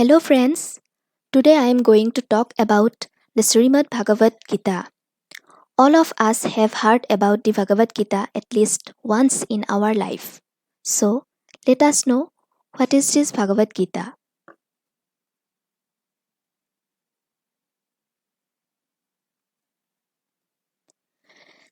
Hello, friends. Today I am going to talk about the Srimad Bhagavad Gita. All of us have heard about the Bhagavad Gita at least once in our life. So, let us know what is this Bhagavad Gita.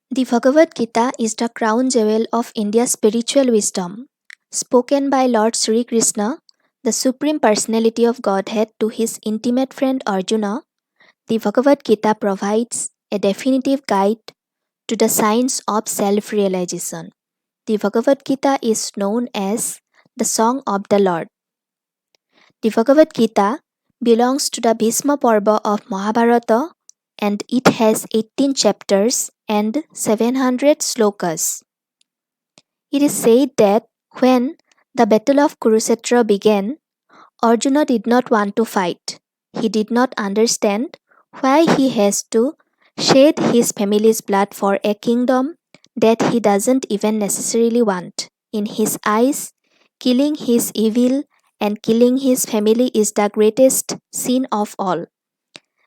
The Bhagavad Gita is the crown jewel of India's spiritual wisdom, spoken by Lord Sri Krishna, the Supreme Personality of Godhead, to his intimate friend Arjuna. The Bhagavad Gita provides a definitive guide to the science of self realization. The Bhagavad Gita is known as the Song of the Lord. The Bhagavad Gita belongs to the Bhishma Parva of Mahabharata and it has 18 chapters and 700 slokas. It is said that when the battle of Kurukshetra began, Arjuna did not want to fight. He did not understand why he has to shed his family's blood for a kingdom that he doesn't even necessarily want. In his eyes, killing his evil and killing his family is the greatest sin of all.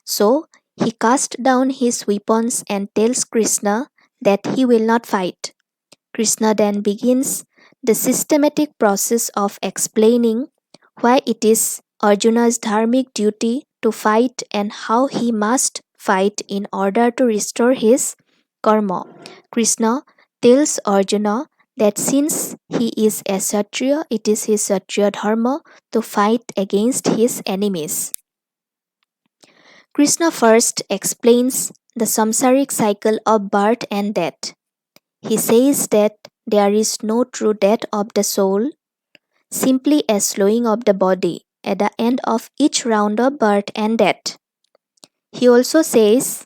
So, he cast down his weapons and tells Krishna that he will not fight. Krishna then begins the systematic process of explaining why it is Arjuna's dharmic duty to fight and how he must fight in order to restore his karma. Krishna tells Arjuna that since he is a Kshatriya, it is his Kshatriya dharma to fight against his enemies. Krishna first explains the samsaric cycle of birth and death. He says that there is no true death of the soul, simply a slowing of the body at the end of each round of birth and death. He also says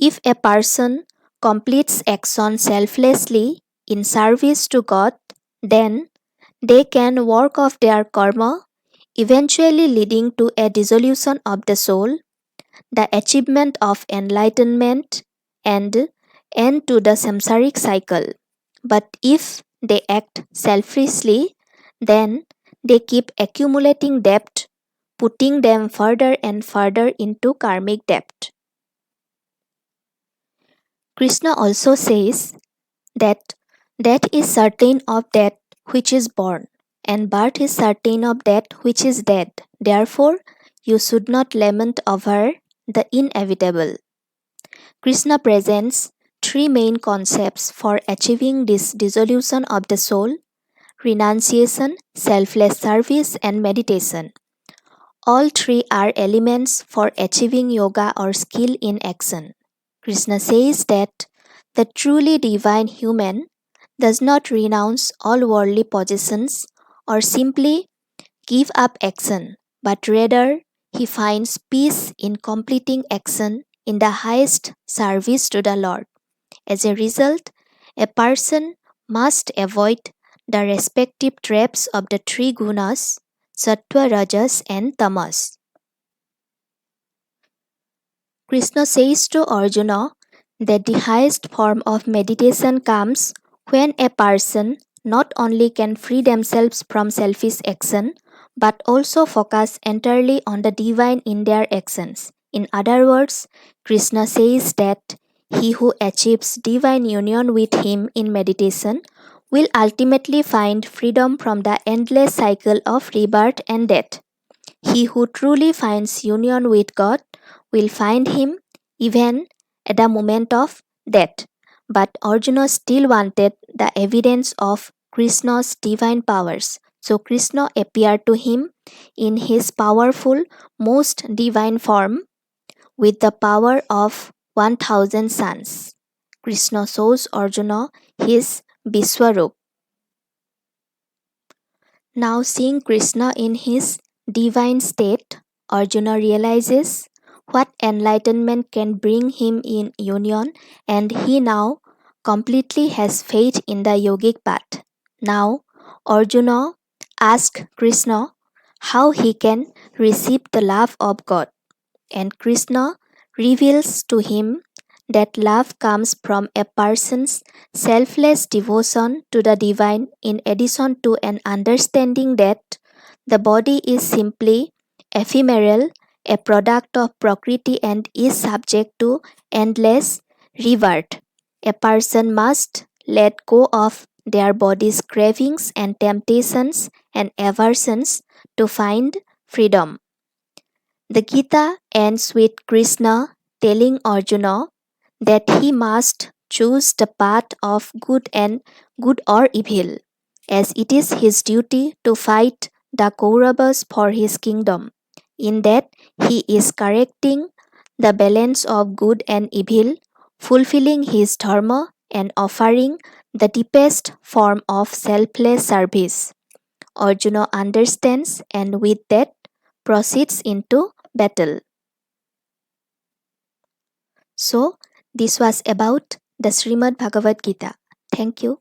if a person completes action selflessly in service to God, then they can work off their karma, eventually leading to a dissolution of the soul, the achievement of enlightenment, and end to the samsaric cycle. But if they act selfishly, then they keep accumulating debt, putting them further and further into karmic debt. Krishna also says that death is certain of that which is born, and birth is certain of that which is dead. Therefore, you should not lament over the inevitable. Krishna presents three main concepts for achieving this dissolution of the soul: renunciation, selfless service, and meditation. All three are elements for achieving yoga or skill in action. Krishna says that the truly divine human does not renounce all worldly possessions or simply give up action, but rather he finds peace in completing action in the highest service to the Lord. As a result, a person must avoid the respective traps of the three gunas, sattva, rajas, and tamas. Krishna says to Arjuna that the highest form of meditation comes when a person not only can free themselves from selfish action but also focus entirely on the divine in their actions. In other words, Krishna says that he who achieves divine union with him in meditation will ultimately find freedom from the endless cycle of rebirth and death. He who truly finds union with God will find him even at the moment of death. But Arjuna still wanted the evidence of Krishna's divine powers. So Krishna appeared to him in his powerful, most divine form with the power of 1000 suns. Krishna shows Arjuna his Vishwarup. Now, seeing Krishna in his divine state, Arjuna realizes what enlightenment can bring him in union, and he now completely has faith in the yogic path. Now, Arjuna asks Krishna how he can receive the love of God, and Krishna reveals to him that love comes from a person's selfless devotion to the divine, in addition to an understanding that the body is simply ephemeral, a product of Prakriti, and is subject to endless rebirth. A person must let go of their body's cravings and temptations and aversions to find freedom. The Gita ends with Krishna telling Arjuna that he must choose the path of good or evil, as it is his duty to fight the Kauravas for his kingdom. In that, he is correcting the balance of good and evil, fulfilling his dharma, and offering the deepest form of selfless service. Arjuna understands and with that proceeds into battle. So, this was about the Srimad Bhagavad Gita. Thank you.